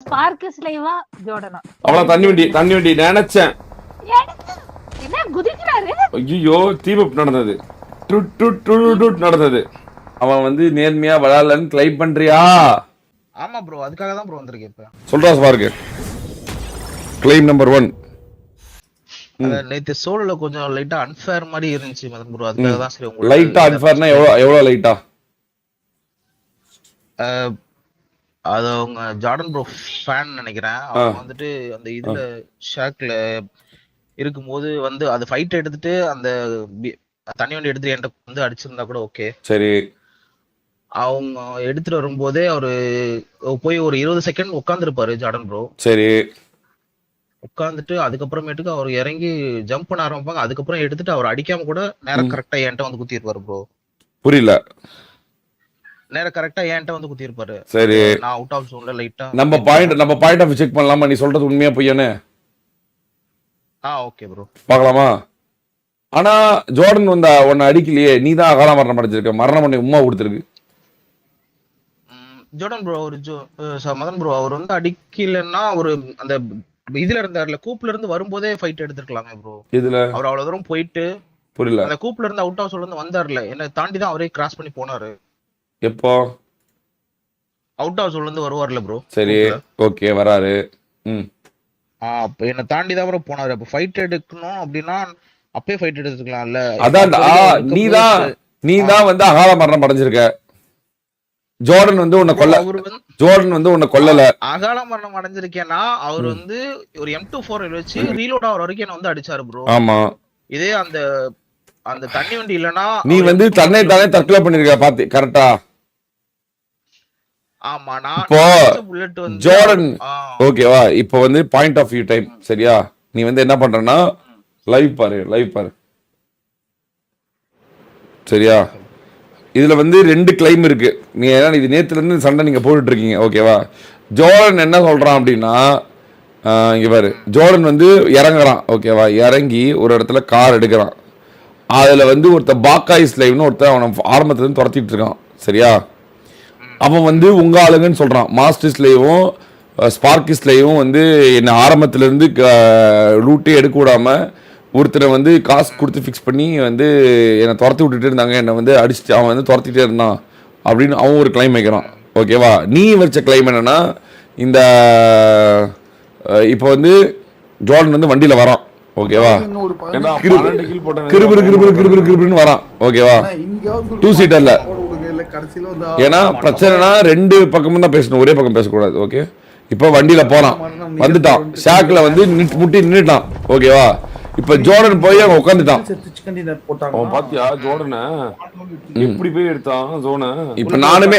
ஸ்பார்க்ஸ்லைவா ஜோர்டனா அவ்வளவு தண்ணி வண்டி நினைச்சேன். என்ன குதிக்கிறாரு? ஐயோ தீபப் நடந்தது, நடந்தது. அவன் வந்து நேர்மையா விளையாடலன்னு கிளைம் பண்றியா? ஆமா ப்ரோ, அதுக்காக தான் ப்ரோ வந்திருக்கேன் இப்ப. சொல்றா ஸ்பார்க். Claim number 1. நேத்து சோலோல கொஞ்சம் லைட்டா அன்ஃபேர் மாதிரி இருந்துச்சு மதன் ப்ரோ, அதுக்காக தான் சரி உங்களுக்கு. லைட்டா அன்ஃபேர்னா எவ்வளவு லைட்டா? அது அவங்க ஜார்டன் ப்ரோ ஃபேன் நினைக்கிறேன். அவங்க வந்துட்டு அந்த இதுல ஷாக்ல இருக்கும்போது வந்து அது ஃபைட் எடுத்துட்டு அந்த தண்ணி வண்டி எடுத்துட்டு என்கிட்ட வந்து அடிச்சிருந்தா கூட ஓகே. சரி. அவங்க எடுத்துட்டு வரும்போதே அவரு போய் ஒரு 20 செகண்ட் உட்காந்துருப்பாரு ஜார்டன் ப்ரோ. சரி. உட்காந்துட்டு அதுக்கப்புறமேட்டுக்கு அவர் இறங்கி ஜம்ப் பண்ண ஆரம்பிப்பாங்க. அதுக்கப்புறம் எடுத்துட்டு அவர் அடிக்காம கூட நேரம் கரெக்டா என்கிட்ட வந்து குத்திருப்பாரு ப்ரோ. புரியல. நேரம் கரெக்டா என்கிட்ட வந்து குத்திருப்பாரு. சரி. நான் அவுட் ஆஃப் ஜோன்ல லைட்டா நம்ம பாயிண்ட் ஆஃப் செக் பண்ணலாமா? நீ சொல்றது உண்மையா பொய்யானே? ஓகே ப்ரோ, பார்க்கலாமா? ஆனா ஜோர்டன் வந்தா உன்னை அடிக்கலையே, நீ தான் அகால மரணம் அடைஞ்சிருக்க. மரணம் பண்ணி உமா கொடுத்துருக்கு. ஜோர்டன் ப்ரோ ஒரு மதன் ப்ரோ அவர் வந்து அடிக்கலன்னா ஒரு அந்த இதுல இருந்தாருல கூப்ல இருந்து வரும்போதே ஃபைட் எடுத்துக்கலாமே ப்ரோ. இதுல அவர் அவ்வளவு தூரம் போயிட்டு புரியல அந்த கூப்ல இருந்து அவுட் ஆஃப் இருந்து வந்தாருல, என்ன தாண்டி தான் அவரே கிராஸ் பண்ணி போனாரு. எப்போ அவுட் ஆஃப் இருந்து வருவார்ல ப்ரோ? சரி ஓகே வராரு. அப்ப என்ன தாண்டி தான் ப்ரோ போனாரு. அப்ப ஃபைட் எடுக்கணும் அப்படின்னா அப்பே ஃபைட் எடுத்துக்கலாம்ல. அதான் நீதான் வந்து அகால மரணம் அடைஞ்சிருக்க. ஜோர்டன் வந்து உன்னை கொல்லல. அகால மரணம் அடைஞ்சிருக்கேன்னா அவர் வந்து ஒரு M24 வச்சு ரீலோட் ஆகிற வரைக்கும் என்ன வந்து அடிச்சாரு ப்ரோ. ஆமா. இதே அந்த அந்த தண்ணி வண்டி இல்லனா நீ வந்து தன்னை தானே தற்கொலை பண்ணிருக்க பாத்தி கரெக்டா? ஆமா. நான் இப்போ ஜோர்டன் ஓகேவா? இப்போ வந்து பாயிண்ட் ஆஃப் வியூ டைம் சரியா? நீ வந்து என்ன பண்றன்னா லைவ் பாரு சரியா? இதுல வந்து 2 கிளைம் இருக்கு. நீ இது நேத்துல இருந்து சண்டை நீங்க போட்டுட்டு இருக்கீங்க ஓகேவா? ஜோர்டன் என்ன சொல்றான் அப்படின்னா, இங்க பாரு, ஜோர்டன் வந்து இறங்குறான் ஓகேவா? இறங்கி ஒரு இடத்துல கார் எடுக்கிறான். அதுல வந்து ஒருத்தர் பாக்காய்ஸ் லைவ்னு ஒருத்தர் அவனை ஆரம்பத்துல இருந்து துரத்திட்டு இருக்கான் சரியா? அவன் வந்து உங்க ஆளுங்கன்னு சொல்றான். மாஸ்டர்ஸ்லேயும் ஸ்பார்க்கிஸ்லேயும் வந்து என்ன ஆரம்பத்துல இருந்து ரூட்டே எடுக்க விடாம ஒருத்தரை வந்து காசு கொடுத்து ஃபிக்ஸ் பண்ணி வந்து என்னை துரத்தி விட்டுட்டு இருந்தாங்க, என்னை வந்து அடிச்சுட்டு அவன் வந்து துரத்திட்டே இருந்தான் அப்படின்னு அவன் ஒரு கிளைம் வைக்கிறான் ஓகேவா? நீ வச்ச கிளைம் என்னன்னா, இந்த இப்போ வந்து ஜோர்டன் வந்து வண்டியில வரான் ஓகேவா? கிருபிருன்னு வரான் ஓகேவா? 2 சீட்டர்ல. ஏன்னா பிரச்சனைனா 2 பக்கமும் தான் பேசணும், ஒரே பக்கம் பேசக்கூடாது ஓகே? இப்போ வண்டியில போறான், வந்துட்டான், ஷாக்ல வந்து முட்டி நின்னுட்டான் ஓகேவா? இப்ப ஜோர்டன் போய் அங்க உட்காந்துட்டான். பாத்தியா ஜோர்டனை எப்படி போய் எடுத்தான் ஜோனை? இப்ப நானுமே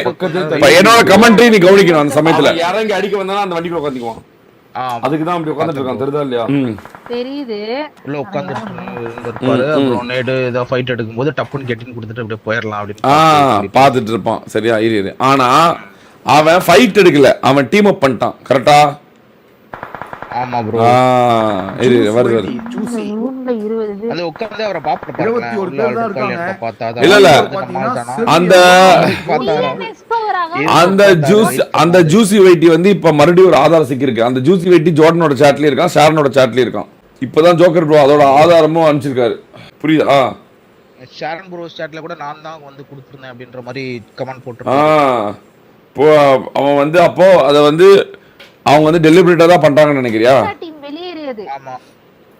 என்னோட கமெண்ட்ரி நீ கவனிக்கணும். அந்த சமயத்துல இறங்கி அடிக்க வந்தா அந்த வண்டிக்குள்ள உட்காந்துக்குவான். அதுக்குதான் அப்படி உட்காந்துட்டு இருக்கான். தெரியுதா இல்லையா? தெரியுது. உள்ள உட்காந்துருப்பாரு. அப்புறம் நேடு ஏதோ ஃபைட் எடுக்கும்போது டப்புன்னு கெட்டின்னு கொடுத்துட்டு அப்படியே போயிடலாம் அப்படின்னு பாத்துட்டு இருப்பான் சரியா? இரு. ஆனா அவன் ஃபைட் எடுக்கல, அவன் டீம் அப் பண்ணிட்டான் கரெக்டா? ஆமா ப்ரோ. வருது அது உட்கார்ந்து அவரை பாப்பா 21 பேர் தான் இருக்காங்க. இல்ல அந்த ஜூசி வைட்டி வந்து இப்ப மறுபடியும் ஒரு ஆதாரம் சிக்கிருக்கு. அந்த ஜூசி வைட்டி ஜோர்டனோட சாட்லயும் இருக்கான், ஷாரனோட சாட்லயும் இருக்கான். இப்பதான் ஜோக்கர் ப்ரோ அதோட ஆதாரமும் அனுப்பிச்சிருக்காரு. புரியுதா? ஷாரன் ப்ரோ சாட்ல கூட நான் தான் வந்து கொடுத்துருந்தேன் அப்படின்ற மாதிரி கமெண்ட் போட்டுருக்கான். இப்போ அவன் வந்து அப்போ அதை வந்து அவங்க வந்து டெலிபரேட்டா தான் பண்றாங்கன்னு நினைக்கிறியா? டீம் வெளியேறியது. ஆமா.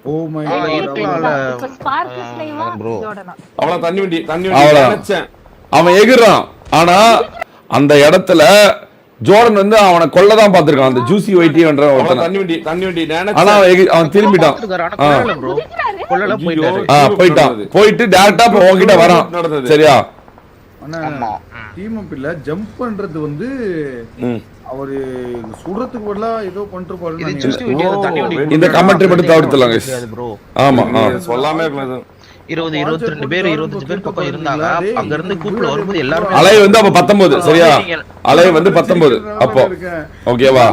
Oh my god. ஸ்பார்க்ஸ்லைவா ஜோர்டனா? அவ்வளவு தண்ணி வண்டி நினைச்சேன். அவன் எகிறான். ஆனா அந்த இடத்துல ஜோர்டன் வந்து அவனை கொல்லதான் பாத்துருக்கான். அந்த ஜூசி வைட்டின்ற ஒருத்தன் தண்ணி வண்டி ஆனா அவன் திரும்பிட்டான். போயிட்டு டைரக்டா உன்கிட்ட வரான் சரியா? டீம் அப் இல்ல ஜம்ப் பண்றது வந்து அவரு சுடுறதுக்கு பதிலா ஏதோ பண்ணிருப்பாரு. இந்த கமெண்ட்ரி மட்டும் தவிர்த்துலாங்க. ஆமா சொல்லாமே 22 பேர் 25 பேர் பக்கம் இருந்தாங்க. அங்க இருந்து கூப்பிட வரும்போது எல்லாரும் அலை வந்து அப்ப 19 சரியா? அலை வந்து 19 அப்போ ஓகேவா?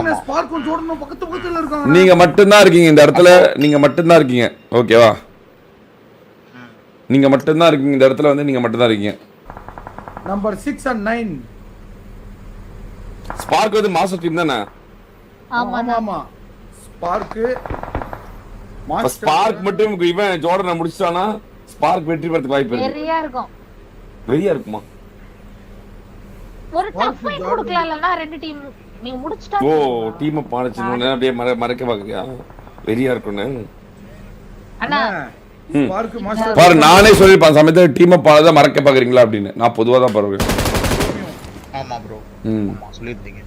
நீங்க மட்டும்தான் இருக்கீங்க இந்த இடத்துல. நீங்க மட்டும்தான் இருக்கீங்க ஓகேவா? நீங்க மட்டும்தான் இருக்கீங்க இந்த இடத்துல. வந்து நீங்க மட்டும்தான் இருக்கீங்க. நம்பர் 6 and 9 ஸ்பார்க் வந்து மாஸ்டர் டீம் தானே? ஆமா ஆமா ஸ்பார்க் ஸ்பார்க் மட்டும் இவன் ஜோர்டனை முடிச்சிட்டானா ஸ்பார்க் வெற்றி பெறதுக்கு வாய்ப்பு இருக்கு. வெறியா இருக்கும். வெறியா இருக்குமா? ஒரு டஃப் ஃபைட் கொடுக்கலாம்ல ரெண்டு டீம். நீங்க முடிச்சிட்டா ஓ டீம் அப் ஆனச்சுன்னு அப்படியே மறைக்க பாக்குறியா? வெறியா இருக்குன்னு. அண்ணா ஸ்பார்க் மாஸ்டர் பாரு நானே சொல்லிருப்பேன் சமயத்துல டீம் அப் ஆனதை மறைக்க பாக்குறீங்களா அப்படின்னு. நான் பொதுவா தான் பாருவேன். ஆமா ப்ரோ. ஆமா சொல்லிருந்தீங்க.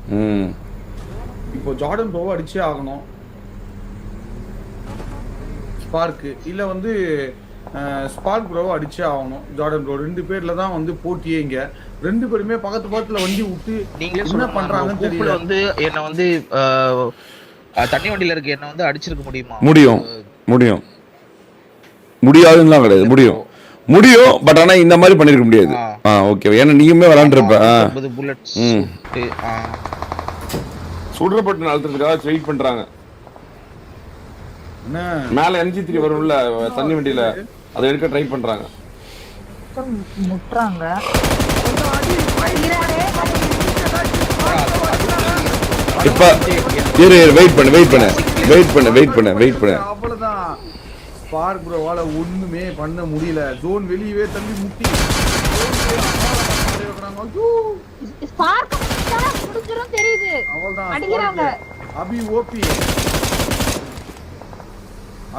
இப்போ ஜார்டன் ப்ரோவை அடிச்சே ஆகணும். ஸ்பார்க் இல்ல வந்து ஸ்பார்க் ப்ரோவை அடிச்சே ஆகணும். ஜார்டன் ப்ரோ ரெண்டு பேர்ல தான் வந்து போட்டியே இங்க. ரெண்டு பேருமே பக்கத்து பக்கத்துல வண்டி விட்டு நீங்களே என்ன பண்றாங்கன்னு தெரியல. வந்து என்ன வந்து தண்ணி வண்டியில இருக்கு என்ன வந்து அடிச்சிருக்க முடியுமா? முடியும் முடியாதுன்னு கிடையாது. முடியும் பட் ஆனா இந்த மாதிரி பண்ணிருக்க முடியாது. ஓகே ஏன்னா நீயுமே விளையாண்டுருப்ப. சுடுறப்பட்டு அழுத்தத்துக்காக வெயிட் பண்றாங்க. மேல MG3 வரும்ல தண்ணி வண்டியில அதை எடுக்க ட்ரை பண்றாங்க. முட்றாங்க. இப்ப வெயிட் பண்ணு. அவ்வளவுதான். ஸ்பார்க் ப்ரோவால ஒண்ணுமே பண்ண முடியல. ஜோன் வெளியவே தள்ளி முட்டி ஸ்பார்க் முடிஞ்சிரும் தெரியுது. அவ்வளவுதான். அடிக்குறாங்க.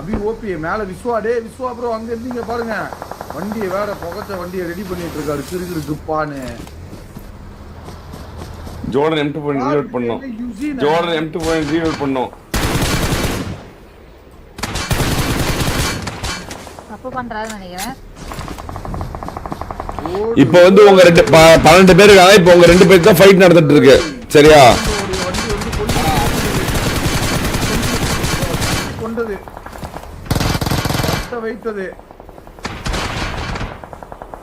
அபி ஓபி மேல விஸ்வா ப்ரோ அங்க இருந்தீங்க பாருங்க. வண்டியை வேற புகச்ச வண்டியை ரெடி பண்ணிட்டு இருக்காரு கிருப்பான்னு. ஜோர்டன் M2 பாயிண்ட் ரீலோட் பண்ணோம். ஜோர்டன் M2 பாயிண்ட் ரீலோட் பண்ணோம். தப்பு பண்றாருன்னு நினைக்கிறேன். இப்போ வந்து உங்க 12 பேர் இருக்காங்க. இப்போ உங்க 2 பேருக்கு தான் ஃபைட் நடந்துட்டு இருக்கு. சரியா? கொண்டது வைத்தது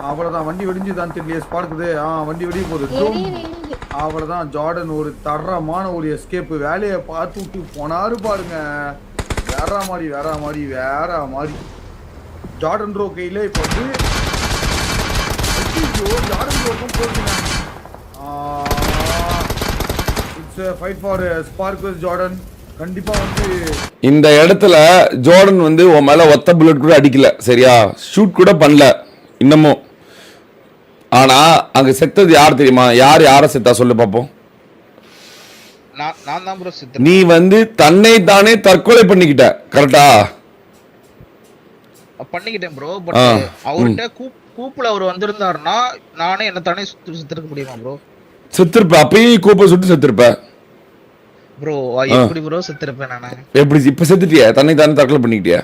அவ்வளவுதான். வண்டி வெடிஞ்சுதான் தெரியல. ஸ்பார்க்குது வண்டி வெடிய போகுது. அவ்வளவுதான். ஜார்டன் ஒரு தரமான ஒரு எஸ்கேப் வேலையை பார்த்து விட்டு போனாரு பாருங்க. வேற மாதிரி ஜார்டன் ப்ரோ கையில இப்போ வந்து ஜார்டன் ப்ரோக்கும் போட்டுங்க. It's fight for spark with Jordan. கண்டிப்பா வந்து இந்த இடத்துல ஜோர்டன் வந்து உன் மேல ஒத்த புல்லட் கூட அடிக்கல. சரியா? ஷூட் கூட பண்ணல இன்னமும். ஆனா அங்க செத்தது யார் தெரியுமா? யார செத்தா சொல்லு பாப்போம். நான் தான் ப்ரோ செத்தேன். நீ வந்து தன்னை தானே தற்கொலை பண்ணிக்கிட்ட. கரெக்டா? பண்ணிக்கிட்டேன் ப்ரோ. பட் அவர்கிட்ட கூப்புல அவர் வந்திருந்தாருன்னா நானே என்ன தானே சுத்திருக்க முடியுமா ப்ரோ? செத்துருப்ப. அப்பயும் கூப்ப சுட்டு செத்துருப்ப ப்ரோ. எப்படி ப்ரோ செத்துருப்பேன் நானே? எப்படி இப்ப செத்துட்டியா? தன்னை தானே தற்கொலை பண்ணிக்கிட்டியா?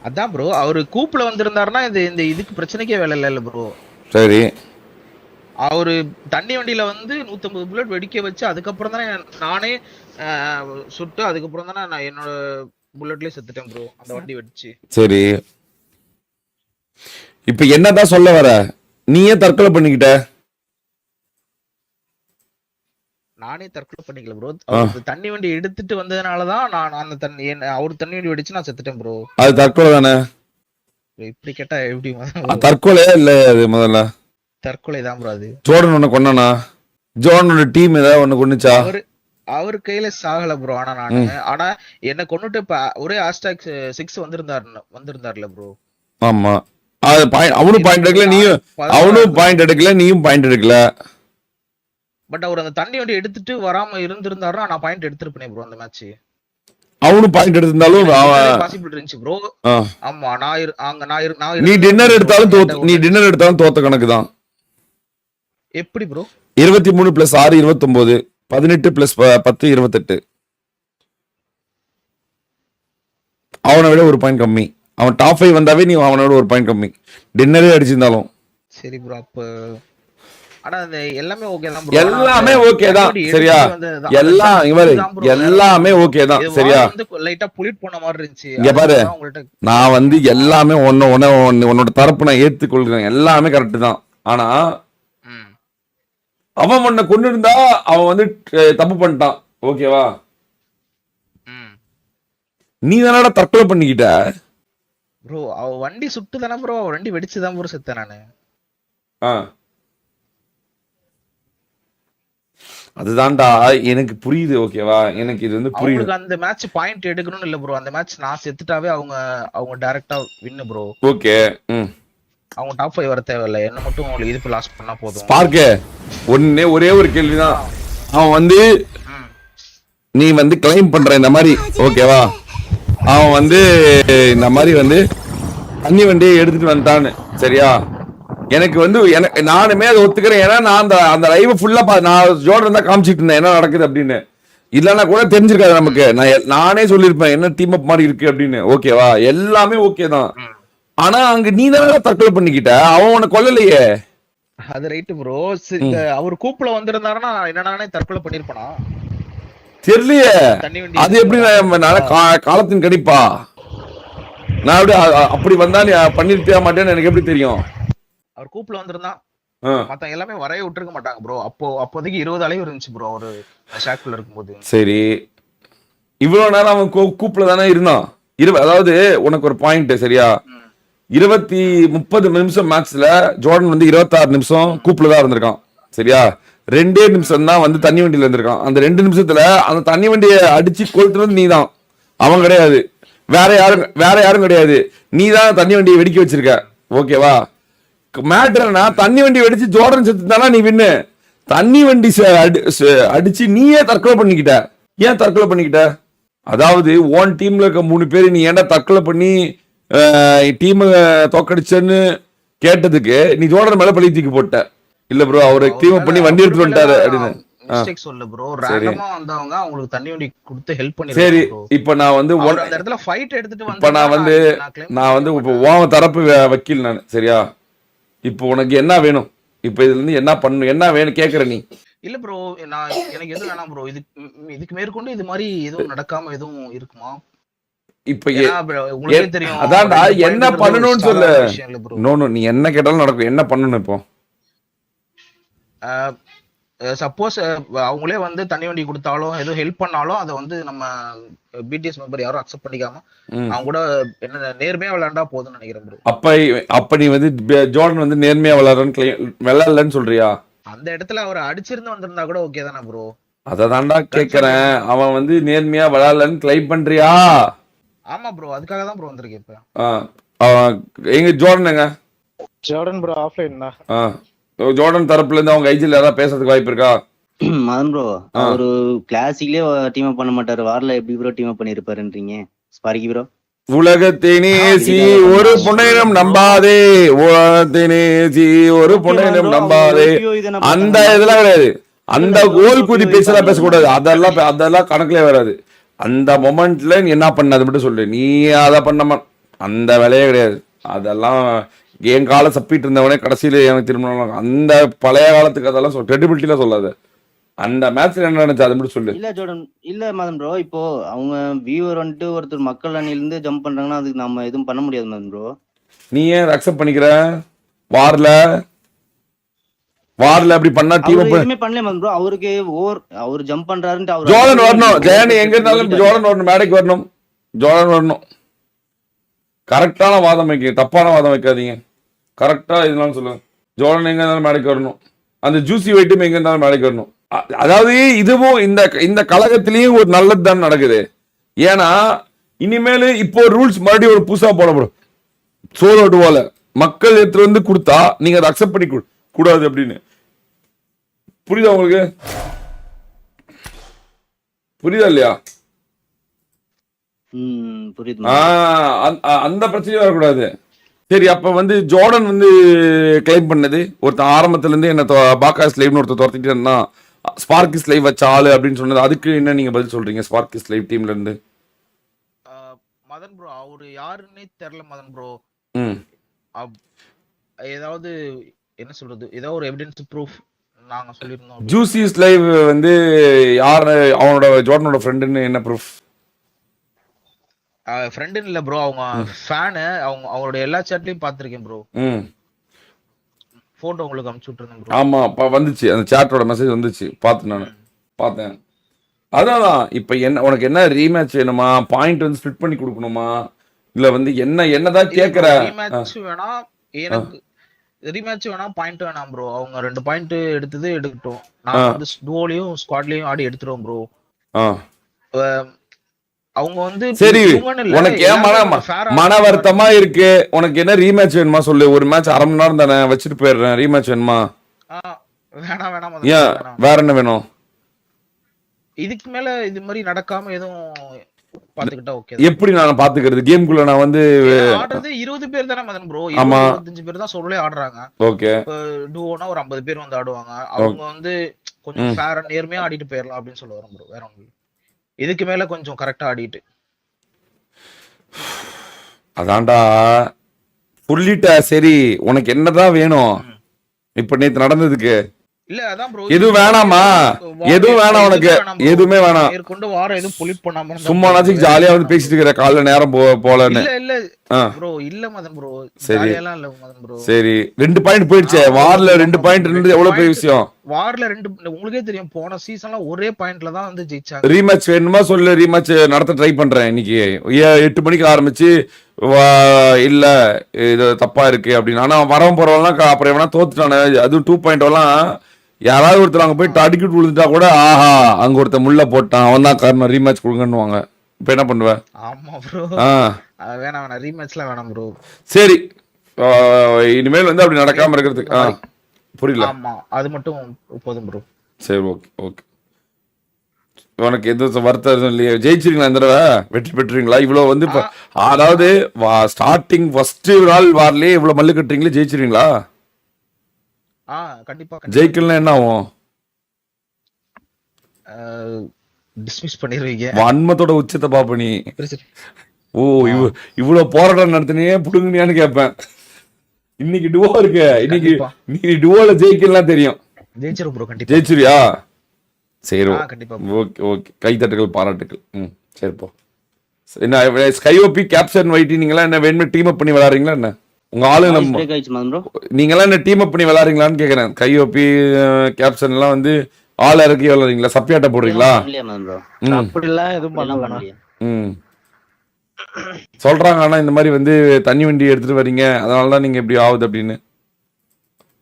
அதான் ப்ரோ அவரு கூப்புல வந்திருந்தாருன்னா இந்த இதுக்கு பிரச்சனைக்கே வேலை இல்ல ப்ரோ. சரி. அவரு தண்ணி வண்டியில வந்து 150 புல்லட் வெடிக்க வச்சு அதுக்கப்புறம் தானே நானே சுட்டு அதுக்கப்புறம் தானே நான் என்னோட புல்லட்லயே செத்துட்டேன் ப்ரோ அந்த வண்டி வெடிச்சு. சரி இப்ப என்னதான் சொல்ல வர? நீயே தற்கொலை பண்ணிக்கிட்ட? நானே தற்கொலை பண்ணிக்கல ப்ரோ. தண்ணி வண்டி எடுத்துட்டு வந்ததுனாலதான் நான் அந்த அவரு தண்ணி வண்டி வெடிச்சு நான் செத்துட்டேன் ப்ரோ. அது தற்கொலை தானே? இப்படி கேட்டா எப்படி? தற்கொலையா இல்ல? அது முதல்ல தற்கொலை தான் ப்ரோ. அது ஜோர்டன் ஒண்ணு கொண்டானா? ஜோர்டனோட டீம் ஏதாவது ஒண்ணு கொண்டுச்சா? அவரு கையில சாகல ப்ரோ. ஆனா என்ன கொண்டுட்டு ஒரே ஹேஷ்டாக் 6 வந்திருந்தாருல ப்ரோ. ஆமா அது அவனும் பாயிண்ட் எடுக்கல, நீயும் பாயிண்ட் எடுக்கல. பட் அவர் அந்த தண்ணி வண்டி எடுத்துட்டு வராம இருந்திருந்தாருன்னா நான் பாயிண்ட் எடுத்திருப்பேன் ப்ரோ அந்த மேட்ச். அவனும் பாயிண்ட் எடுத்திருந்தாலும் பாசிபிள் இருந்துச்சு ப்ரோ. ஆமா நான் நீ டின்னர் எடுத்தாலும் தோத்த கணக்கு தான். எப்படி ப்ரோ? 23 + 6 29 18 + 10 28. அவனை விட ஒரு பாயிண்ட் கம்மி. அவன் டாப் 5 வந்தாவே நீ அவனோட ஒரு பாயிண்ட் கம்மி டின்னரே அடிச்சிருந்தாலும். சரி ப்ரோ. அப்ப ஆனா எல்லாமே ஓகே தான் ப்ரோ. எல்லாமே ஓகே தான். சரியா? எல்லாமே ஓகே தான். சரியா? லைட்டா புலிட் பண்ண மாதிரி இருந்துச்சு. இங்க பாரு, நான் வந்து எல்லாமே உன்னோட தரப்பு நான் ஏத்துக்கொள்கிறேன். எல்லாமே கரெக்ட் தான். ஆனா அவன் உன்னை கொண்டு இருந்தா அவன் வந்து தப்பு பண்ணிட்டான். ஓகேவா? நீ தானடா தற்கொலை பண்ணிக்கிட்ட ப்ரோ. அவ வண்டி சுட்டு தானே ப்ரோ. வண்டி வெடிச்சுதான் ப்ரோ செத்தேன் நானு. அதுதான்டா எனக்கு புரியுது, ஓகேவா? எனக்கு இது வந்து புரியுது. அவங்களுக்கு அந்த மேட்ச் பாயிண்ட் எடுக்கணும்னு இல்ல ப்ரோ. அந்த மேட்ச் நான் செத்துட்டாவே அவங்க டைரக்டா வின்னு ப்ரோ. ஓகே. அவங்க டாப் 5 வர தேவையில்ல. என்ன மட்டும் உங்களுக்கு இதுக்கு லாஸ் பண்ணா போதும். ஸ்பார்க் ஒரே ஒரு கேள்விதான். அவன் வந்து நீ வந்து கிளைம் பண்ற இந்த மாதிரி, ஓகேவா? அவன் வந்து இந்த மாதிரி வந்து தண்ணி வண்டியை எடுத்துட்டு வந்துட்டான்னு, சரியா? எனக்கு வந்து நானுமே அதை ஒத்துக்கிறேன். ஏன்னா நான் அந்த லைவ் ஃபுல்லா நான் ஜோர்டன் தான் காமிச்சிட்டு இருந்தேன் என்ன நடக்குது அப்படின்னு. இல்லைன்னா கூட தெரிஞ்சிருக்காது நமக்கு. நானே சொல்லியிருப்பேன் என்ன டீம் அப் மாதிரி இருக்கு அப்படின்னு, ஓகேவா? எல்லாமே ஓகே தான். ஆனா அங்க நீ தானே தற்கொலை பண்ணிக்கிட்ட, அவன் உன்னை கொல்லலையே. அது ரைட் ப்ரோ. அவர் கூப்புல வந்திருந்தாருன்னா என்னன்னானே தற்கொலை பண்ணிருப்பானா தெரியலையே. அது எப்படி காலத்தின் கணிப்பா? நான் அப்படி வந்தா நீ பண்ணிருப்பியா மாட்டேன்னு எனக்கு எப்படி தெரியும்? அவர் கூப்புல வந்திருந்தா மத்த எல்லாமே வரைய விட்டுருக்க மாட்டாங்க ப்ரோ. அப்போதைக்கு 20 அலைவு இருந்துச்சு ப்ரோ ஒரு ஷாக்ல இருக்கும்போது. சரி, இவ்வளவு நேரம் அவன் கூப்புல தானே இருந்தான். அதாவது உனக்கு ஒரு பாயிண்ட், சரியா? 30 நிமிஷம் மேட்ச்ல ஜோர்டன் வந்து 26 நிமிஷம் கூப்புல தான் இருந்திருக்கான், சரியா? 2 நிமிஷம் தான் வந்து தண்ணி வண்டியில இருந்திருக்கான். அந்த 2 நிமிஷத்துல அந்த தண்ணி வண்டியை அடிச்சு கொளுத்துறது நீ தான், அவன் கிடையாது. வேற யாரும் கிடையாது. நீ தான் தண்ணி வண்டியை வெடிக்க வச்சிருக்க, ஓகேவா? மேட்டர்னா தண்ணி வண்டி வெடிச்சு ஜோர்டன் செத்துதானா நீ வின்னு. தண்ணி வண்டி அடிச்சு நீயே தற்கொலை பண்ணிக்கிட்ட. ஏன் தற்கொலை பண்ணிக்கிட்ட? அதாவது உன் டீம்ல இருக்க 3 பேர் நீ ஏன்டா தற்கொலை பண்ணி டீம் தோக்கடிச்சன்னு கேட்டதுக்கு நீ ஜோர்டன் மேல பழி தூக்கி போட்ட. இல்ல ப்ரோ, அவரு டீம் பண்ணி வண்டி எடுத்துட்டு வந்துட்டாரு அப்படின்னு. சரி, இப்ப நான் வந்து உன் தரப்பு வக்கீல் நான், சரியா? இப்போ உனக்கு என்ன வேணும்? இப்ப இதுல இருந்து என்ன பண்ணணும், என்ன வேணும் கேக்குற நீ? இல்ல ப்ரோ, எனக்கு எதுவும் வேணாம் ப்ரோ. இதுக்கு மேற்கொண்டு இது மாதிரி எதுவும் நடக்காம எதுவும் இருக்குமா? இப்ப அதான்டா என்ன பண்ணணும்னு சொல்லு. நோ, நீ என்ன கேட்டாலும் நடக்கும். என்ன பண்ணணும் இப்போ? சப்போஸ் அவங்களே வந்து தண்ணி வண்டி கொடுத்தாலும் எதுவும் ஹெல்ப் பண்ணாலும் அதை வந்து நம்ம பிடிஎஸ் மெம்பர் யாரும் அக்செப்ட் பண்ணிக்காம அவங்க கூட என்ன நேர்மையா விளையாண்டா போதும்னு நினைக்கிறேன் ப்ரோ. அப்ப நீ வந்து ஜோர்டன் வந்து நேர்மையா விளையாடலன்னு சொல்றியா? அந்த இடத்துல அவர் அடிச்சிருந்து வந்திருந்தா கூட ஓகே தானே ப்ரோ? அததான்டா கேக்குறேன். அவன் வந்து நேர்மையா விளையாடலன்னு கிளைம் பண்றியா? ஆமா ப்ரோ, அதுக்காக தான் ப்ரோ வந்திருக்கேன் இப்ப. எங்க ஜோர்டன் ஜோர்டன் ப்ரோ ஆஃப்லைன் தான். ஜோர்டன் தரப்புல இருந்து அவங்க ஐஜில ஏதாவது பேசுறதுக்கு வாய்ப்பு இருக்கா? மதன் ப்ரோ, ஒரு கிளாசிக்லயே டீம் அப் பண்ண மாட்டாரு, வார்ல எப்படி ப்ரோ டீம் அப் பண்ணிருப்பாருன்றீங்க ஸ்பார்க்கி ப்ரோ? உலகத்தினேசி ஒரு புனையினம் நம்பாதே, உலகத்தினேசி ஒரு புனையினம் நம்பாதே. அந்த இதெல்லாம் கிடையாது. அந்த கோல் கூதி பேசலாம் பேசக்கூடாது. அதெல்லாம் கணக்குல வராது. அந்த மொமெண்ட்ல நீ என்ன பண்ண அதை மட்டும் சொல்லு. நீ அதை பண்ண அந்த வேலையே கிடையாது. அதெல்லாம் என் காலம் சப்பிட்டு இருந்தவனே கடைசியில எனக்கு திரும்ப அந்த பழைய காலத்துக்கு அதெல்லாம் கிரெடிபிலிட்டிலாம் சொல்லாது. அந்த மேட்ச்ல என்ன நடந்துச்சு அதை மட்டும் சொல்லு. இல்ல ஜோர்டன், இல்ல மதன் ப்ரோ, இப்போ அவங்க வியூவர் வந்துட்டு ஒருத்தர் மக்கள் அணில இருந்து ஜம்ப் பண்றாங்கன்னா அதுக்கு நம்ம எதுவும் பண்ண முடியாது மதன் ப்ரோ. நீ ஏன் அக்செப்ட் பண்ணிக்கிற? வார்ல அப்படி பண்ணா டீம் எதுவுமே பண்ணல மதன் ப்ரோ. அவருக்கு அவர் ஜம்ப் பண்றாருன்னு அவர் ஜோர்டன் வரணும். ஜெயன் எங்க இருந்தாலும் ஜோர்டன் வரணும், மேடைக்கு வரணும். ஜோர்டன் வரணும். கரெக்டான வாதம் வைக்க, தப்பான வாதம் வைக்காதீங்க. கரெக்டா இதனால சொல்லுங்க. ஜோர்டன் எங்க இருந்தாலும் மேடைக்கு வரணும். அந்த ஜூசி வெயிட்டும் எங்க இருந்தாலும் மேடைக்கு வரணும். அதாவது இதுவும் இந்த கழகத்திலயும் ஒரு நல்லது தான் நடக்குது. ஏன்னா இனிமேல் இப்போ ரூல்ஸ் மறுபடியும் ஒரு புதுசா போடப்படும். சோலோட்டு போல மக்கள் எடுத்து வந்து கொடுத்தா நீங்க அதை அக்செப்ட் பண்ணி கூடாது அப்படின்னு. புரியுதா உங்களுக்கு? புரியுதா இல்லையா? அந்த பிரச்சனையும் வரக்கூடாது. சரி, அப்ப வந்து ஜோர்டன் வந்து கிளைம் பண்ணது ஒருத்தன் ஆரம்பத்துல இருந்து என்ன பாக்காஸ் லைவ்னு ஒருத்தர் துரத்திட்டு இருந்தா ஸ்பார்க்கிஸ் லைவ் வச்ச ஆளு அப்படின்னு சொன்னது, அதுக்கு என்ன நீங்க பதில் சொல்றீங்க? ஸ்பார்க்கிஸ் லைவ் டீம்ல இருந்து மதன் ப்ரோ அவரு யாருன்னே தெரியல மதன் ப்ரோ. ஏதாவது என்ன சொல்றது, ஏதாவது ஒரு எவிடன்ஸ் ப்ரூஃப் நாங்க சொல்லிருந்தோம். ஜூசிஸ் லைவ் வந்து யாரு அவனோட ஜோர்டனோட ஃப்ரெண்டுன்னு என்ன ப்ரூஃப்? ஃப்ரெண்டுன்னு இல்ல ப்ரோ, அவங்க ஃபேனு. அவங்களோட எல்லா சாட்லயும் பாத்திருக்கேன் ப்ரோ. போட்டோ உங்களுக்கு அனுப்பிச்சு விட்டுருந்தேன் ப்ரோ. ஆமா, வந்துச்சு அந்த சாட்டோட மெசேஜ் வந்துச்சு, பார்த்தேன். அதான் இப்ப என்ன உனக்கு என்ன ரீமேட்ச் வேணுமா? பாயிண்ட் வந்து ஸ்ப்ளிட் பண்ணி கொடுக்கணுமா? இல்ல வந்து என்னதான் கேக்குற? ரீமேட்ச் வேணா. எனக்கு ரீமேட்ச் வேணாம், பாயிண்ட் வேணாம் ப்ரோ. அவங்க 2 பாயிண்ட் எடுத்தது எடுக்கட்டும். நான் வந்து டுவோலயும் ஸ்குவாட்லயும் ஆடி எடுத்துறோம் ப்ரோ. அவங்க வந்து சரி, இவங்கன்னு இல்ல, உனக்கு ஏன் எல்லாரும் fair ஆ மன வருத்தமா இருக்கு? உனக்கு என்ன ரீமேட்ச் வேணுமா சொல்லு. ஒரு மேட்ச் 1/2 மணி நேரம் தானே, வச்சுட்டு போயிடுறேன். ரீமேட்ச் வேணுமா? வேணாம் வேணாம் ஏன், வேணாம். வேற என்ன வேணும்? இதுக்கு மேல இது மாதிரி நடக்காம எதுவும் பாத்துக்கிட்டா ஓகே. எப்படி நான் பாத்துக்கிறது? கேம்குள்ள நான் வந்து ஆடுறது 20 பேர் தானே மதன் ப்ரோ. ஆமா. 25 பேர் தான் சொல்லே ஆடுறாங்க. ஓகே. டுவோனா ஒரு 50 பேர் வந்து ஆடுவாங்க. அவங்க வந்து கொஞ்சம் ஃபேரா நேர்மையா ஆடிட்டு போயிடலாம் அப்படின்னு சொல்ல வரேன் ப்ரோ. வேற ஒண்ணும். இதுக்கு மேல கொஞ்சம் கரெக்டா ஆடிட்டு. அதான்டா சொல்லிட்ட. சரி, உனக்கு என்னதான் வேணும் இப்ப நேத்து நடந்ததுக்கு? இல்ல அதான் ப்ரோ. எதுவும் வேணாமா? எதுவும் வேணாம் உனக்கு? எதுவுமே வேணாம். மேற்கொண்டு வாரம் எதுவும் பொலிட் பண்ணாம சும்மா நாச்சுக்கு ஜாலியா வந்து பேசிட்டு இருக்கிற காலைல நேரம் போலன்னு. இல்ல இல்ல ப்ரோ, இல்ல மதன் ப்ரோ. சரி ஜாலியாலாம் இல்ல மதன் ப்ரோ. சரி, 2 பாயிண்ட் போயிடுச்சே. வார்ல 2 பாயிண்ட் இருந்தது எவ்வளவு பெரிய விஷயம். வார்ல 2 உங்களுக்கே தெரியும், போன சீசன்ல ஒரே பாயிண்ட்ல தான் வந்து ஜெயிச்சாங்க. ரீமேட்ச் வேணுமா சொல்லு. ரீமேட்ச் நடத்த ட்ரை பண்றேன் இன்னைக்கு 8 மணிக்கு ஆரம்பிச்சு. இல்ல இது தப்பா இருக்கு அப்படின்னு. ஆனா வரவன் போறவெல்லாம் அப்புறம் எவனா தோத்துட்டானே, அதுவும் 2 பாயிண்ட் எல்லாம் யாராவது ஒருத்தர் அங்க போய் அடிக்கிட்டு விழுந்துட்டா கூட ஆஹா அங்க ஒருத்தர் முள்ள போட்டான், அவன் தான் காரணம், ரீமேட்ச் கொடுங்கன்னுவாங்க. இப்ப என்ன பண்ணுவ? ஆமா ப்ரோ. வேணாம் வேணாம், ரீமேட்ச்லாம் வேணாம் ப்ரோ. சரி, இனிமேல் வந்து அப்படி நடக்காம இருக்கிறதுக்கு புரியல. ஆமா, அது மட்டும் போதும் ப்ரோ. சரி, ஓகே ஓகே. உனக்கு எதுவும் வருத்தம் எதுவும் இல்லையா? ஜெயிச்சிருங்களா இந்த தடவை? வெற்றி பெற்றுறீங்களா? இவ்வளவு வந்து அதாவது ஸ்டார்டிங் ஃபர்ஸ்ட் நாள் வார்லயே இவ்வளவு மல்லு கட்டுறீங்களே, ஜெயிச்சிருவீங்களா? கண்டிப்பா. ஜெயிக்கலன்னா என்ன ஆகும்? டிஸ்மிஸ் பண்ணிடுவீங்க. வன்மத்தோட உச்சத்தை பாப்ப நீ. ஓ, இவ்வளவு போராட்டம் நடத்தினே புடுங்கினியான்னு கேட்பேன். இன்னைக்கு டுவோ இருக்கு. இன்னைக்கு நீ டுவோல ஜெயிக்கலாம் தெரியும். ஜெயிச்சிரும் ப்ரோ, கண்டிப்பா. ஜெயிச்சிரியா? சரி, கண்டிப்பா. Okay okay. கைத்தட்டுகள், பாராட்டுகள். சரி போ. என்ன ஸ்கைஓபி கேப்சன் வைட்டி நீங்களா என்ன வேணுமே டீம் அப் பண்ணி விளையாடுறீங்களா என்ன? உங்க ஆளு நம்ம நீங்களாம் என்ன டீம் அப் பண்ணி விளையாடுறீங்களான்னு கேக்குறேன். கைஓபி கேப்சன் எல்லாம் வந்து ஆள் இறக்கி விளையாடுறீங்களா? சப்பியாட்ட போடுறீங்களா? அப்படிலாம் எதுவும் பண்ணலாம். சொல்றாங்க. ஆனா இந்த மாதிரி வந்து தண்ணி வண்டி எடுத்துட்டு வரீங்க, அதனாலதான் நீங்க எப்படி ஆகுது அப்படின்னு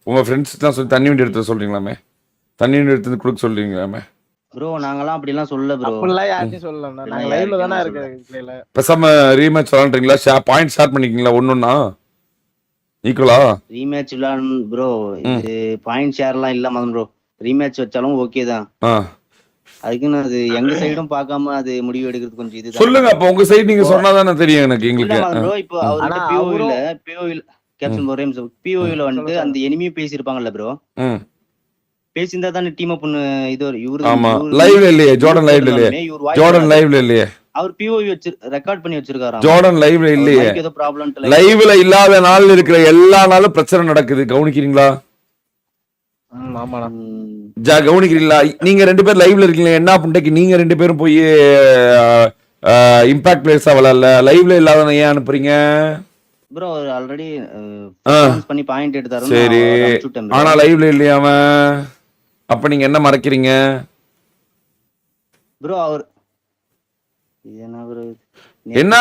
உங்க ஃப்ரெண்ட்ஸ் தான் சொல்லி தண்ணி வண்டி எடுத்து சொல்றீங்களாமே, தண்ணி வண்டி எடுத்து கொடுக்க சொல்றீங்களாமே. ப்ரோ நாங்கலாம் அப்படிலாம் சொல்ல ப்ரோ. அப்படிலாம் யாரையும் சொல்லல. நாங்க லைவ்ல தான இருக்கோம். பேசாம ரீமேட்ச் விளையாடுறீங்களா? பாயிண்ட் ஷேர் பண்ணிக்கீங்களா? ஒண்ணுன்னா ஈக்குவலா ரீமேட்ச் விளையாடணும் ப்ரோ. இது பாயிண்ட் ஷேர்லாம் இல்ல மதன் ப்ரோ. ரீமேட்ச் வச்சாலும் ஓகே தான். அதுக்குன்னு அது எங்க சைடும் பார்க்காம அது முடிவு எடுக்கிறது கொஞ்சம் இது சொல்லுங்க. அப்ப உங்க சைடு நீங்க சொன்னாதானே தெரியும் எனக்கு. எங்களுக்கு ப்ரோ இப்போ அவரோட பிஓவில கேப்டன் ஒரே நிமிஷம். பிஓவில வந்து அந்த எனிமியும் பேசியிருப்பாங்கல்ல ப்ரோ. பேசியிருந்தா தானே டீம் அப் பண்ணு. இது இவரு லைவ்ல இல்லையே, ஜோர்டன் லைவ்ல இல்லையே. ஜோர்டன் லைவ்ல இல்லையே. அவர் பிஓவி வச்சு ரெக்கார்ட் பண்ணி வச்சிருக்காரு. ஜோர்டன் லைவ்ல இல்லையே. ஏதோ ப்ராப்ளம். லைவ்ல இல்லாத நாள் இருக்கிற எல்லா நாளும் பிரச்சனை நடக்குது. கவனிக்கிறீங்களா? கவனிக்கிறீங்களா? நீங்க 2 பேரும் லைவ்ல இருக்கீங்களா? என்ன பண்ணிட்டு நீங்க 2 பேரும் போய் இம்பாக்ட் பிளேயர்ஸா விளையாடல? லைவ்ல இல்லாத ஏன் அனுப்புறீங்க ப்ரோ? ஆல்ரெடி பண்ணி பாயிண்ட் எடுத்தாரு. சரி, ஆனா லைவ்ல இல்லையா அவன்? அப்ப நீங்க என்ன மறைக்கிறீங்க ப்ரோ? அவர் என்ன ப்ரோ? என்ன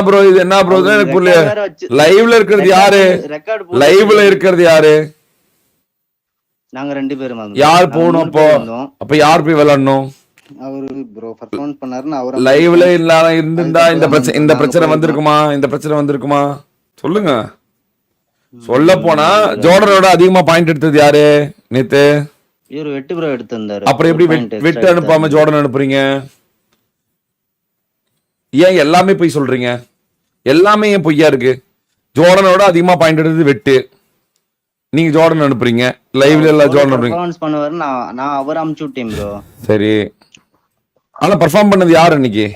ப்ரோ இது? என்ன ப்ரோ எனக்கு புரியல. லைவ்ல இருக்கிறது யாரு? லைவ்ல இருக்கிறது யாரு? நாங்க 2 பேரும். யார் போகணும் அப்போ? அப்ப யார் போய் விளையாடணும்? அவரு ப்ரோ பெர்ஃபார்ம் பண்ணாருன்னு அவர் லைவ்ல இல்லாம இருந்திருந்தா இந்த பிரச்சனை வந்திருக்குமா? இந்த பிரச்சனை வந்திருக்குமா? சொல்லுங்க. சொல்ல போனா ஜோர்டனோட அதிகமா பாயிண்ட் எடுத்தது யாரு நேத்து? இவரு வெட்டு ப்ரோ எடுத்திருந்தாரு. அப்புறம் எப்படி வெட்டு அனுப்பாம ஜோர்டன் அனுப்புறீங்க? ஏன் எல்லாமே பொய் சொல்றீங்க? எல்லாமே ஏன் பொய்யா இருக்கு? ஜோர்டனோட அதிகமா பாயிண்ட் எடுத்தது வெட்டு, நீங்க ஜோர்டன் அனுப்புறீங்க. லைவ்ல எல்லாம் ஜோர்டன் அனுப்புறீங்க. பெர்ஃபார்மன்ஸ் பண்ணுவாரு. நான் அவர் அனுப்பிச்சு விட்டேன் ப்ரோ. சரி, ஆனா பெர்ஃபார்ம் பண்ணது யார் அன்னைக்கு?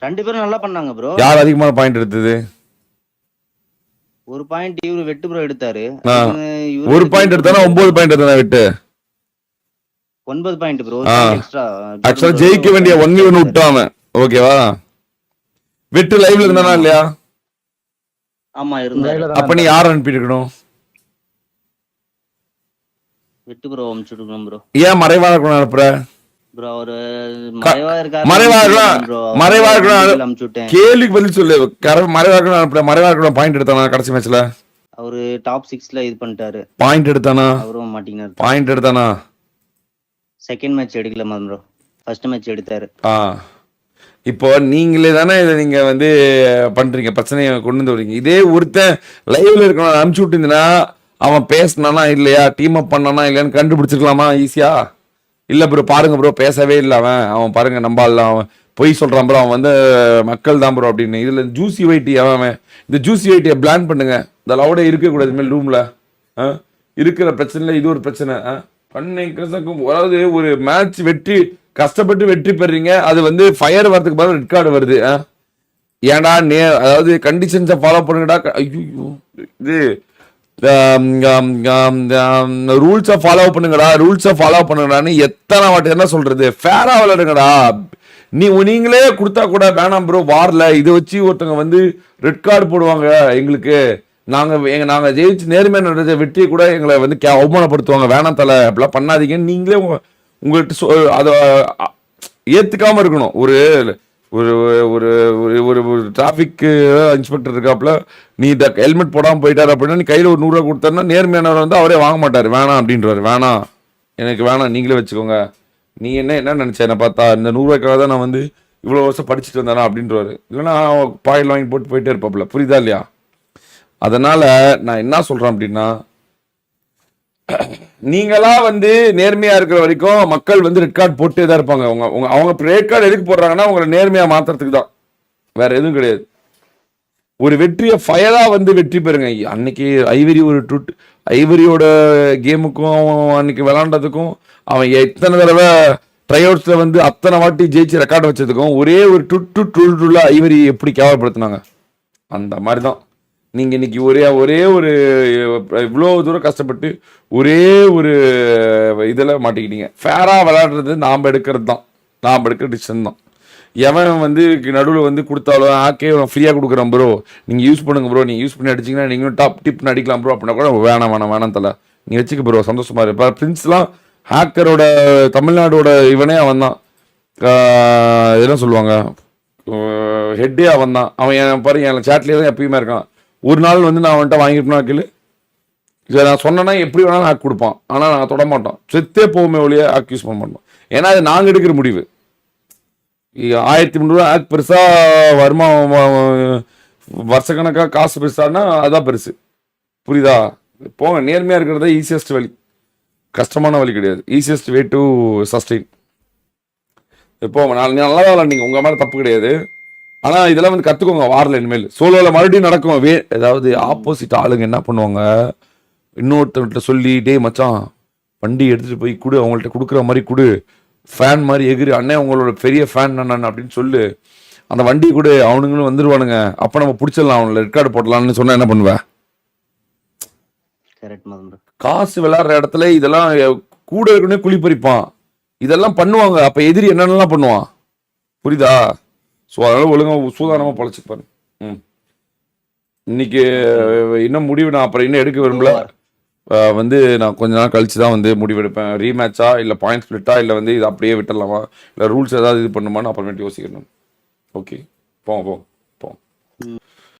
2 பேரும் நல்லா பண்ணாங்க ப்ரோ. யார் அதிகமான பாயிண்ட் எடுத்தது? ஒரு பாயிண்ட் இவரு வெட்டு ப்ரோ எடுத்தாரு. ஒரு பாயிண்ட் எடுத்தானா 9 பாயிண்ட் எடுத்தானா வெட்டு? 9 பாயிண்ட் ப்ரோ. எக்ஸ்ட்ரா ஆக்சுவலா ஜெயிக்க வேண்டிய 1v1 விட்டாம. ஓகேவா? வெட்டு லைவ்ல இருந்தானா இல்லையா? ஆமா இருந்தாரு. அப்ப நீ யார் அனுப்பி இருக்கணும்? வெட்டு ப்ரோ அனுப்பிச்சு விடணும் ப்ரோ. ஏன் மறைவான அனுப்புற? ப்ரோ ஒரு மறைவா இருக்காரு. மறைவா இருக்கலாம். கேள்விக்கு பதில் சொல்லு. மறைவா இருக்கலாம் பாயிண்ட் எடுத்தானா கடைசி மேட்ச்ல? அவரு டாப் 6ல இது பண்ணிட்டாரு. பாயிண்ட் எடுத்தானா? அவரும் மாட்டினாரு. பாயிண்ட் எடுத்தானா? செகண்ட் மேட்ச் எடுக்கல மதன் ப்ரோ. ஃபர்ஸ்ட் மேட்ச் எடுத்தாரு. இப்போ நீங்களே தானே இதை நீங்க வந்து பண்றீங்க, பிரச்சனையை கொண்டு வந்து வரீங்க. இதே ஒருத்தன் லைவ்ல இருக்கணும் அனுப்பிச்சு விட்டுருந்தீங்கன்னா அவன் பேசினானா இல்லையா, டீம் அப் பண்ணானா இல்லையான்னு கண்டுபிடிச்சிருக்கலாமா ஈஸியா? இல்ல ப்ரோ பாருங்க ப்ரோ பேசவே இல்லை அவன் பாருங்க நம்பால அவன் பொய் சொல்றான் ப்ரோ, அவன் வந்து மக்கள் தான் ப்ரோ அப்படின்னு. இதுல ஜூசி வைட்டி அவன் இந்த ஜூசி வைட்டியை பிளான் பண்ணுங்க. இந்த லவுடே இருக்கக்கூடாது மேல் ரூம்ல. இருக்கிற பிரச்சனைல இது ஒரு பிரச்சனை. அதாவது ஒரு மேட்ச் வெற்றி கஷ்டப்பட்டு வெற்றி பெறீங்க, அது வந்து ஃபயர் வரதுக்கு பதில் ரெட் கார்டு வருது. ஏன்டா அதாவது கண்டிஷன்ஸை ஃபாலோ பண்ணுங்கடா. ஐயோ இது ரூல்ஸை ஃபாலோ பண்ணுங்கடான்னு எத்தனை வாட்டி என்ன சொல்றது? ஃபேரா விளையாடுங்கடா. நீங்களே கொடுத்தா கூட வேணாம் ப்ரோ வார்ல இதை வச்சு ஒருத்தவங்க வந்து ரெட் கார்டு போடுவாங்க எங்களுக்கு, நாங்க ஜெயிச்சு நேர்மையான வெற்றியை கூட எங்களை வந்து அவமானப்படுத்துவாங்க, வேணாம் தலை அப்படிலாம் பண்ணாதீங்கன்னு நீங்களே உங்கள்கிட்ட அதை ஏத்துக்காம இருக்கணும். ஒரு ஒரு ஒரு ஒரு ஒரு டிராஃபிக் இன்ஸ்பெக்டர் இருக்காப்புல, நீ இந்த ஹெல்மெட் போடாமல் போயிட்டாரு அப்படின்னா நீ கையில் ஒரு 100 ரூபா கொடுத்தாருன்னா நேர்மையானவர் வந்து அவரே வாங்க மாட்டார், வேணாம் அப்படின்றாரு. வேணாம் எனக்கு வேணாம் நீங்களே வச்சுக்கோங்க, நீ என்ன நினைச்ச என்ன பார்த்தா இந்த 100 ரூபாய்க்காக தான் நான் வந்து இவ்வளோ வருஷம் படிச்சுட்டு வந்தானா அப்படின்றவாரு. இல்லைன்னா பாயில் வாங்கி போட்டு போயிட்டே இருப்பாப்புல, புரியுதா இல்லையா? அதனால நான் என்ன சொல்றேன் அப்படின்னா, நீங்களா வந்து நேர்மையா இருக்கிற வரைக்கும் மக்கள் வந்து ரெட் கார்டு போட்டே தான் இருப்பாங்க. அவங்க ரெட் கார்டு எதுக்கு போடுறாங்கன்னா உங்களை நேர்மையா மாத்துறதுக்கு தான், வேற எதுவும் கிடையாது. ஒரு வெற்றியை ஃபயரா வந்து வெற்றி பெறுங்க. அன்னைக்கு ஐவரியோட கேமுக்கும் அன்னைக்கு விளாண்டதுக்கும் அவன் எத்தனை தடவை ட்ரை அவுட்ஸ்ல வந்து அத்தனை வாட்டி ஜெயிச்சு ரெக்கார்டு வச்சதுக்கும் ஒரே ஒரு டுள்ள ஐவரி எப்படி கேவலப்படுத்தினாங்க. அந்த மாதிரி தான் நீங்க இன்னைக்கு ஒரே ஒரு இவ்வளோ தூரம் கஷ்டப்பட்டு ஒரே ஒரு இதில் மாட்டிக்கிட்டீங்க. ஃபேரா விளையாடுறது நாம் எடுக்கிறது தான், நாம் எடுக்கிற டிசிஷன் தான். எவன் வந்து நடுவில் வந்து கொடுத்தாலும் ஆக்கே ஃப்ரீயாக கொடுக்குறேன் ப்ரோ நீங்கள் யூஸ் பண்ணுங்க ப்ரோ, நீங்கள் யூஸ் பண்ணி அடிச்சிங்கன்னா நீங்களும் டாப் டிப்னு அடிக்கலாம் ப்ரோ அப்படின்னா கூட வேணாம் தலை நீங்கள் வச்சுக்க ப்ரோ, சந்தோஷமா இரு. இப்போ பிரின்ஸ்லாம் ஹேக்கரோட தமிழ்நாடோட இவனே அவன் தான், இதெல்லாம் சொல்லுவாங்க ஹெட்டே அவன் தான். அவன் என் பாரு என் சேட்லேயே தான் எப்பயுமே இருக்கான். ஒரு நாள் வந்து நான் அவன்கிட்ட வாங்கிட்டேன்னா கேளு, இதை நான் சொன்னேன்னா எப்படி வேணாலும் ஹேக் கொடுப்பான், ஆனால் நான் தொட மாட்டோம், செத்தே போகுமே ஒழிய ஹேக் யூஸ் பண்ண மாட்டோம். ஏன்னா அது நாங்கள் எடுக்கிற முடிவு. 1300 ஹேக் பெருசா வருமானம் வருஷக்கணக்காக காசு பெருசானா அதுதான் பெருசு, புரியுதா? போங்க, நேர்மையாக இருக்கிறத ஈஸியஸ்ட் வழி, கஷ்டமான வழி கிடையாது. Easiest way to sustain. இப்போ நல்லா விளாண்டிங்க, உங்கள் மேலே தப்பு கிடையாது. ஆனால் இதெல்லாம் வந்து கற்றுக்கோங்க வாரில். இனிமேல் சோலோவில் மறுபடியும் நடக்கும். ஏதாவது ஆப்போசிட் ஆளுங்க என்ன பண்ணுவாங்க, இன்னொருத்தவங்கள்ட்ட சொல்லி டே மச்சான் வண்டி எடுத்துகிட்டு போய் கொடு, அவங்கள்ட்ட கொடுக்குற மாதிரி கொடு, ஃபேன் மாதிரி எகிரி, அண்ணன் உங்களோட பெரிய ஃபேன் நான் அப்படின்னு சொல்லு, அந்த வண்டி கூட அவனுங்களும் வந்துடுவானுங்க, அப்போ நம்ம பிடிச்சிடலாம், அவங்கள ரெக்கார்டு போடலாம்னு சொன்னால் என்ன பண்ணுவேன்? காசு விளையாடுற இடத்துல இதெல்லாம் கூட இருக்கணும், குழி பறிப்பான், இதெல்லாம் பண்ணுவாங்க. அப்போ எதிரி என்னென்னலாம் பண்ணுவான், புரியுதா? ஸோ அதனால ஒழுங்காக சூதானமாக பழச்சிப்பாரு. இன்னைக்கு இன்னும் முடிவு நான் அப்புறம் இன்னும் எடுக்க விரும்பல. வந்து நான் கொஞ்ச நாள் கழிச்சு தான் வந்து முடிவெடுப்பேன். ரீமேட்சா இல்லை பாயிண்ட் ஸ்பிளிட்டா இல்லை வந்து இது அப்படியே விட்டுடலாமா இல்லை ரூல்ஸ் ஏதாவது இது பண்ணுமான்னு அப்புறமேட்டு யோசிக்கணும். ஓகே, போவோம்.